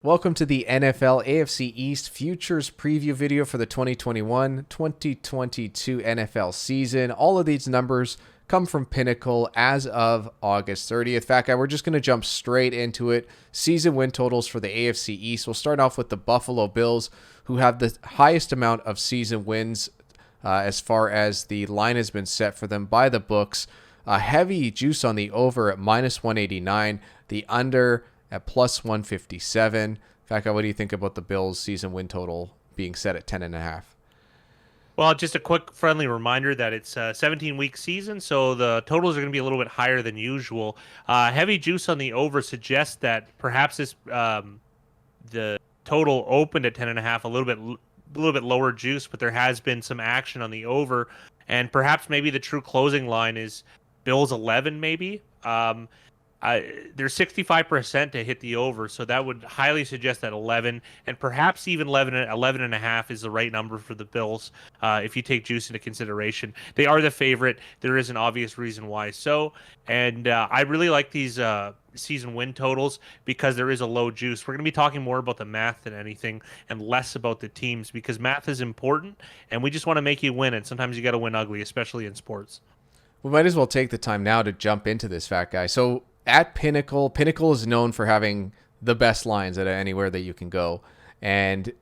Welcome to the NFL AFC East Futures preview video for the 2021-2022 NFL season. All of these numbers come from Pinnacle as of August 30th. Fat Guy, we're just going to jump straight into it. Season win totals for the AFC East. We'll start off with the Buffalo Bills, who have the highest amount of season wins as far as the line has been set for them by the books. Heavy juice on the over at minus 189, the under at plus 157. Fat Guy, what do you think about the Bills' season win total being set at 10.5? Well, just a quick friendly reminder that it's a 17-week season, so the totals are going to be a little bit higher than usual. Heavy juice on the over suggests that perhaps the total opened at 10.5, a little bit lower juice, but there has been some action on the over, and perhaps maybe the true closing line is Bills 11, maybe. There's 65% to hit the over, so that would highly suggest that 11 and perhaps even 11 and a half is the right number for the Bills if you take juice into consideration. They are the favorite. There is an obvious reason why so, and I really like these season win totals because there is a low juice. We're going to be talking more about the math than anything and less about the teams because math is important, and we just want to make you win, and sometimes you got to win ugly, especially in sports. We might as well take the time now to jump into this, Fat Guy. So at Pinnacle is known for having the best lines at anywhere that you can go. And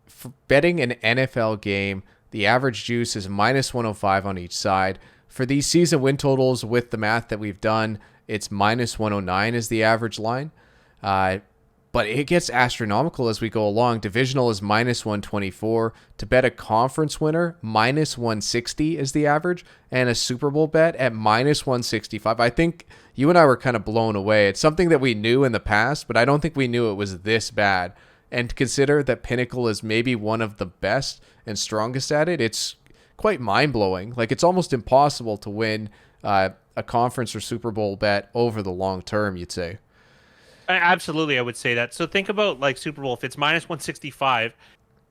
for betting an NFL game, the average juice is minus 105 on each side. For these season win totals with the math that we've done, it's minus 109 is the average line. But it gets astronomical as we go along. Divisional is minus 124. To bet a conference winner, minus 160 is the average. And a Super Bowl bet at minus 165. I think you and I were kind of blown away. It's something that we knew in the past, but I don't think we knew it was this bad. And consider that Pinnacle is maybe one of the best and strongest at it. It's quite mind-blowing. Like, it's almost impossible to win a conference or Super Bowl bet over the long term, you'd say. Absolutely, I would say that. So think about like Super Bowl. If it's minus 165,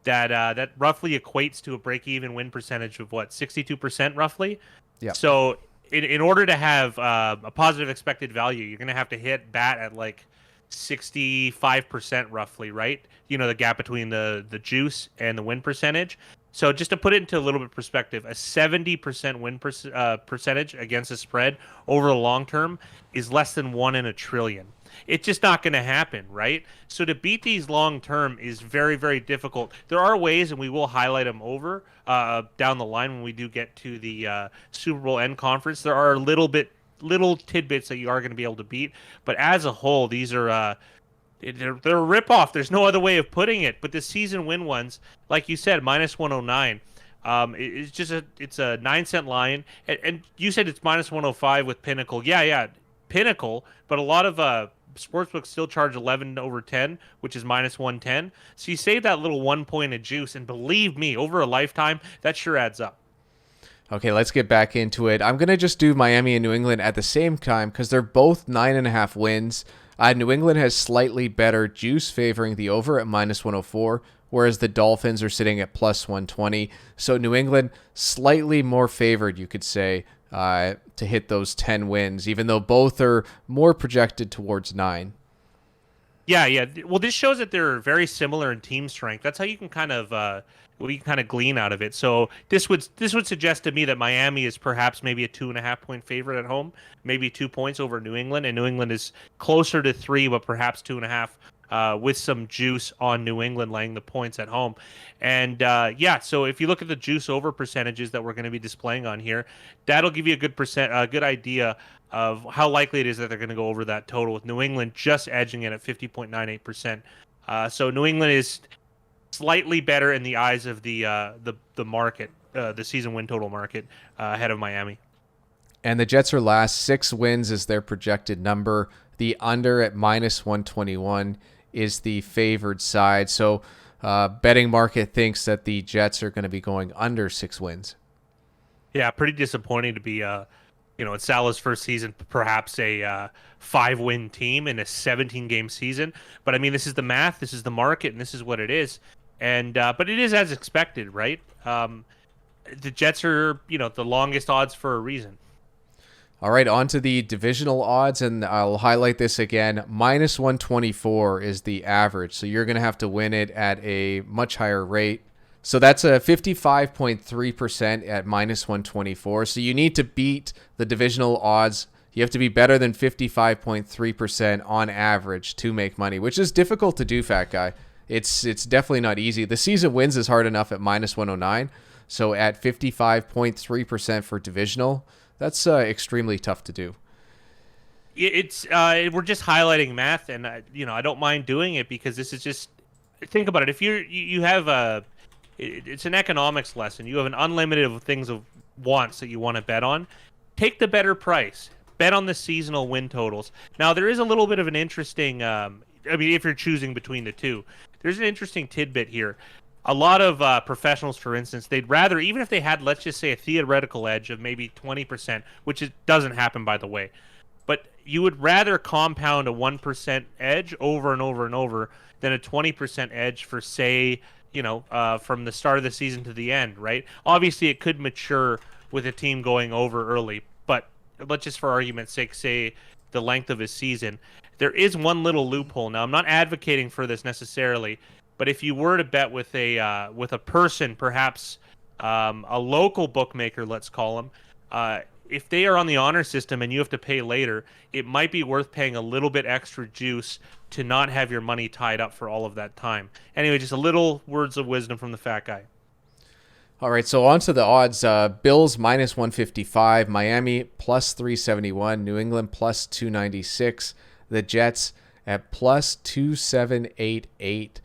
that roughly equates to a break-even win percentage of what, 62% roughly. Yeah. So in order to have a positive expected value, you're going to have to hit bat at like 65% roughly, right? You know, the gap between the juice and the win percentage. So just to put it into a little bit of perspective, a 70% win percentage against a spread over the long term is less than 1 in a trillion. It's just not going to happen, right? So to beat these long term is very, very difficult. There are ways, and we will highlight them over down the line when we do get to the Super Bowl end conference. There are little tidbits that you are going to be able to beat, but as a whole, these are they're a ripoff. There's no other way of putting it. But the season win ones, like you said, minus 109. It's a 9-cent line, and you said it's minus 105 with Pinnacle. Yeah, Pinnacle, but a lot of sportsbooks still charge 11 over 10, which is minus 110. So you save that little 1 point of juice, and believe me, over a lifetime, that sure adds up. Okay, let's get back into it. I'm going to just do Miami and New England at the same time because they're both 9.5 wins. New England has slightly better juice favoring the over at minus 104, whereas the Dolphins are sitting at plus 120. So New England slightly more favored, you could say, to hit those 10 wins, even though both are more projected towards 9. Yeah. Well, this shows that they're very similar in team strength. That's how you can kind of glean out of it. So this would suggest to me that Miami is perhaps maybe a 2.5-point favorite at home, maybe 2 points over New England, and New England is closer to 3, but perhaps 2.5. With some juice on New England laying the points at home. And so if you look at the juice over percentages that we're going to be displaying on here, that'll give you a good idea of how likely it is that they're going to go over that total, with New England just edging it at 50.98%. So New England is slightly better in the eyes of the market, the season win total market, ahead of Miami. And the Jets are last. 6 wins is their projected number. The under at minus 121 is the favored side. So betting market thinks that the Jets are going to be going under 6 wins. Yeah, pretty disappointing to be, in Salah's first season, perhaps a 5-win team in a 17-game season. But I mean, this is the math, this is the market, and this is what it is. And but it is as expected, right? The Jets are, the longest odds for a reason. All right, on to the divisional odds, and I'll highlight this again. Minus 124 is the average, so you're going to have to win it at a much higher rate. So that's a 55.3% at minus 124. So you need to beat the divisional odds. You have to be better than 55.3% on average to make money, which is difficult to do, fat guy. It's definitely not easy. The season wins is hard enough at minus 109. So at 55.3% for divisional, that's extremely tough to do. It's we're just highlighting math, and I don't mind doing it because this is just, think about it. If you have it's an economics lesson. You have an unlimited of things of wants that you want to bet on. Take the better price. Bet on the seasonal win totals. Now there is a little bit of an interesting. If you're choosing between the two, there's an interesting tidbit here. A lot of professionals, for instance, they'd rather, even if they had, let's just say, a theoretical edge of maybe 20%, which doesn't happen, by the way, but you would rather compound a 1% edge over and over and over than a 20% edge for, say, from the start of the season to the end, right? Obviously, it could mature with a team going over early, but let's just, for argument's sake, say the length of a season. There is one little loophole. Now, I'm not advocating for this necessarily, but if you were to bet with a person, perhaps a local bookmaker, let's call them, if they are on the honor system and you have to pay later, it might be worth paying a little bit extra juice to not have your money tied up for all of that time. Anyway, just a little words of wisdom from the fat guy. All right, so on to the odds. Bills minus 155, Miami plus 371, New England plus 296, the Jets at plus 2788.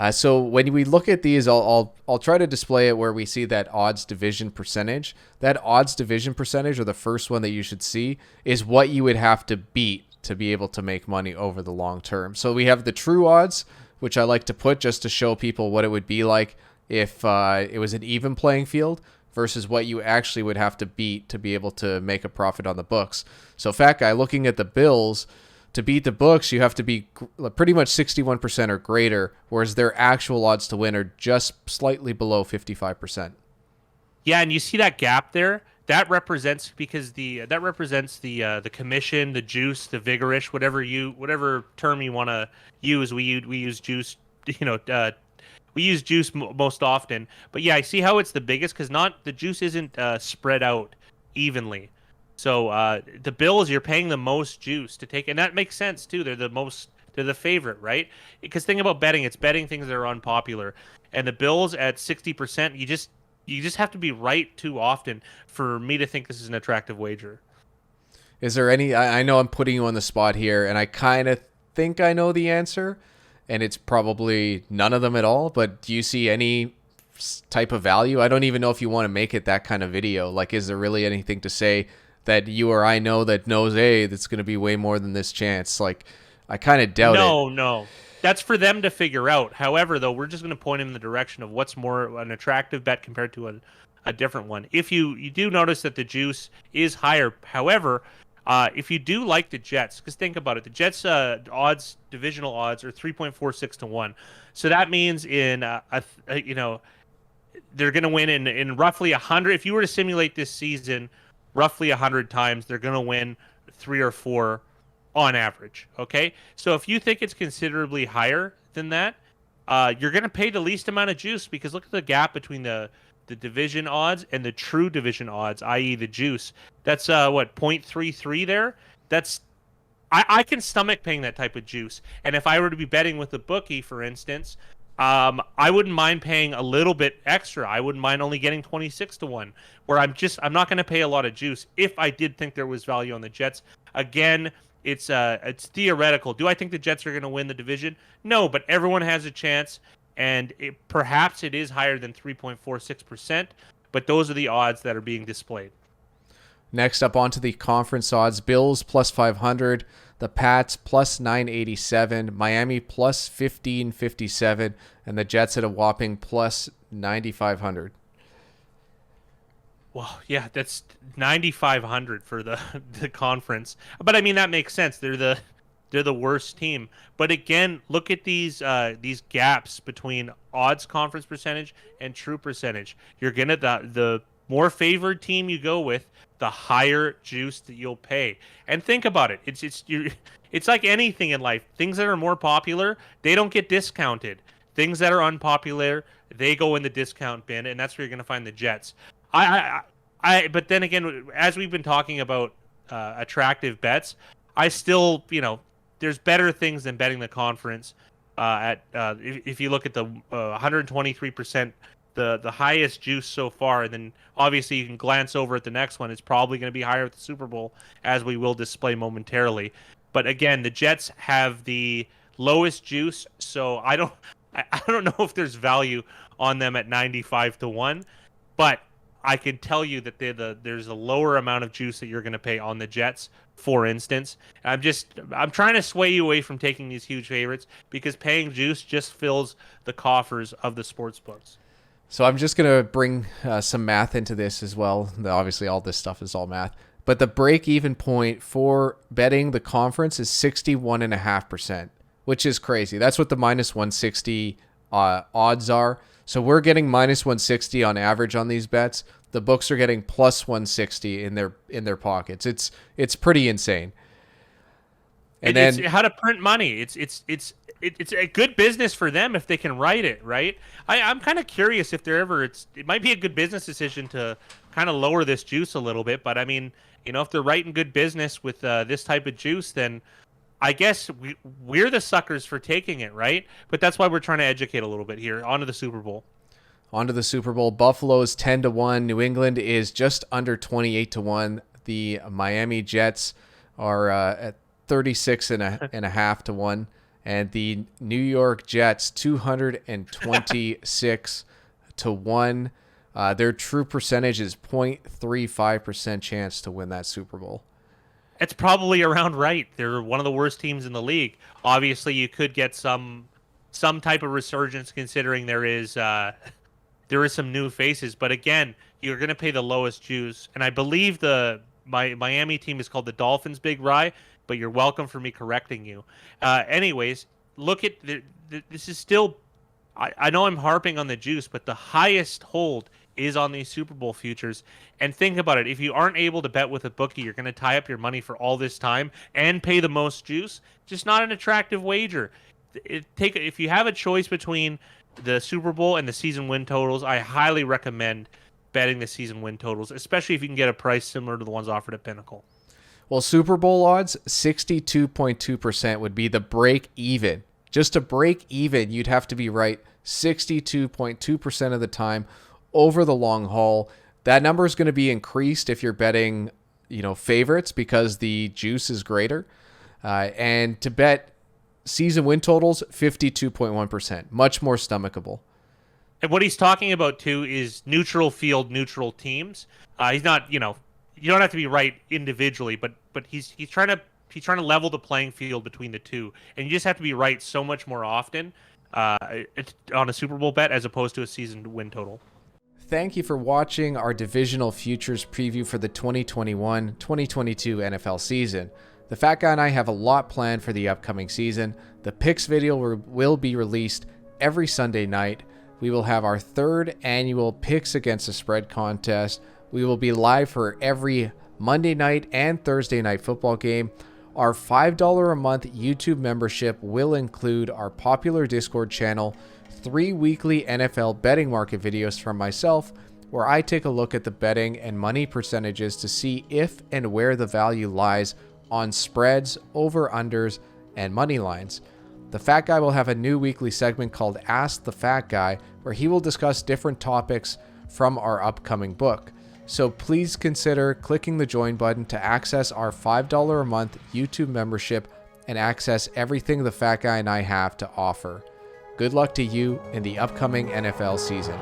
So when we look at these, I'll try to display it where we see that odds division percentage. That odds division percentage, or the first one that you should see, is what you would have to beat to be able to make money over the long term. So we have the true odds, which I like to put just to show people what it would be like if it was an even playing field versus what you actually would have to beat to be able to make a profit on the books. So fat guy, looking at the Bills, to beat the books, you have to be pretty much 61% or greater, whereas their actual odds to win are just slightly below 55%. Yeah, and you see that gap there. That represents the commission, the juice, the vigorish, whatever term you want to use. We use juice, we use juice most often. But yeah, I see how it's the biggest because the juice isn't spread out evenly. So the Bills, you're paying the most juice to take, and that makes sense too. They're the favorite, right? Because think about betting, it's betting things that are unpopular, and the Bills at 60%, you just have to be right too often for me to think this is an attractive wager. Is there any? I know I'm putting you on the spot here, and I kind of think I know the answer, and it's probably none of them at all. But do you see any type of value? I don't even know if you want to make it that kind of video. Like, is there really anything to say that you or I know that knows, hey, that's going to be way more than this chance? Like, I kind of doubt it. No. That's for them to figure out. However, though, we're just going to point them in the direction of what's more an attractive bet compared to a different one. If you do notice that the juice is higher, however, if you do like the Jets, because think about it, the Jets' divisional odds are 3.46 to 1. So that means they're going to win in roughly 100. If you were to simulate this season, roughly 100 times, they're going to win 3 or 4 on average. Okay, so if you think it's considerably higher than that, you're going to pay the least amount of juice, because look at the gap between the division odds and the true division odds, i.e. the juice. That's 0.33 there. That's I can stomach paying that type of juice. And if I were to be betting with a bookie, for instance, I wouldn't mind paying a little bit extra. I wouldn't mind only getting 26 to 1, where I'm not going to pay a lot of juice if I did think there was value on the Jets. Again, it's theoretical. Do I think the Jets are going to win the division? No, but everyone has a chance, and perhaps it is higher than 3.46%, but those are the odds that are being displayed. Next up, onto the conference odds. Bills plus 500, the Pats plus 987, Miami plus 1557, and the Jets at a whopping plus 9500. Well, yeah, that's 9,500 for the conference. But I mean, that makes sense. They're the worst team. But again, look at these gaps between odds conference percentage and true percentage. You're gonna the more favored team you go with, the higher juice that you'll pay. And think about it. It's like anything in life. Things that are more popular, they don't get discounted. Things that are unpopular, they go in the discount bin, and that's where you're going to find the Jets. But then again, as we've been talking about attractive bets, I still, there's better things than betting the conference. If you look at the 123%, the highest juice so far, and then obviously you can glance over at the next one. It's probably going to be higher at the Super Bowl, as we will display momentarily. But again, the Jets have the lowest juice, so I don't know if there's value on them at 95-1, but I can tell you that there's a lower amount of juice that you're going to pay on the Jets, for instance. I'm trying to sway you away from taking these huge favorites, because paying juice just fills the coffers of the sports books. So I'm just going to bring some math into this as well. Obviously, all this stuff is all math. But the break-even point for betting the conference is 61.5%, which is crazy. That's what the minus 160 odds are. So we're getting minus 160 on average on these bets. The books are getting plus 160 in their pockets. It's pretty insane. And it's then how to print money. It's a good business for them if they can write it right. I'm kind of curious if it might be a good business decision to kind of lower this juice a little bit. But I mean, if they're writing good business with this type of juice, then I guess we're the suckers for taking it, right? But that's why we're trying to educate a little bit here. On to the Super Bowl. Buffalo's 10-1. New England is just under 28-1. The Miami Jets are at 36.5-1. And the New York Jets 226-1. Their true percentage is 0.35% chance to win that Super Bowl. It's probably around right. They're one of the worst teams in the league. Obviously, you could get some type of resurgence, considering there is some new faces. But again, you're going to pay the lowest juice. And I believe the Miami team is called the Dolphins Big Rye, but you're welcome for me correcting you. Anyways, look at this is still. I know I'm harping on the juice, but the highest hold is on these Super Bowl futures. And think about it. If you aren't able to bet with a bookie, you're going to tie up your money for all this time and pay the most juice. Just not an attractive wager. If you have a choice between the Super Bowl and the season win totals, I highly recommend betting the season win totals, especially if you can get a price similar to the ones offered at Pinnacle. Well, Super Bowl odds, 62.2% would be the break even. Just to break even, you'd have to be right 62.2% of the time over the long haul. That number is going to be increased if you're betting, favorites, because the juice is greater. And to bet season win totals, 52.1%, much more stomachable. And what he's talking about too is neutral field, neutral teams. He's not, you don't have to be right individually, but he's trying to level the playing field between the two, and you just have to be right so much more often on a Super Bowl bet as opposed to a season win total. Thank you for watching our divisional futures preview for the 2021-2022 NFL season. The Fat Guy and I have a lot planned for the upcoming season. The picks video will be released every Sunday night. We will have our third annual Picks Against the Spread contest. We will be live for every Monday night and Thursday night football game. Our $5 a month YouTube membership will include our popular Discord channel, 3 weekly NFL betting market videos from myself, where I take a look at the betting and money percentages to see if and where the value lies on spreads, over-unders, and money lines. The Fat Guy will have a new weekly segment called Ask the Fat Guy, where he will discuss different topics from our upcoming book. So please consider clicking the join button to access our $5 a month YouTube membership and access everything the Fat Guy and I have to offer. Good luck to you in the upcoming NFL season.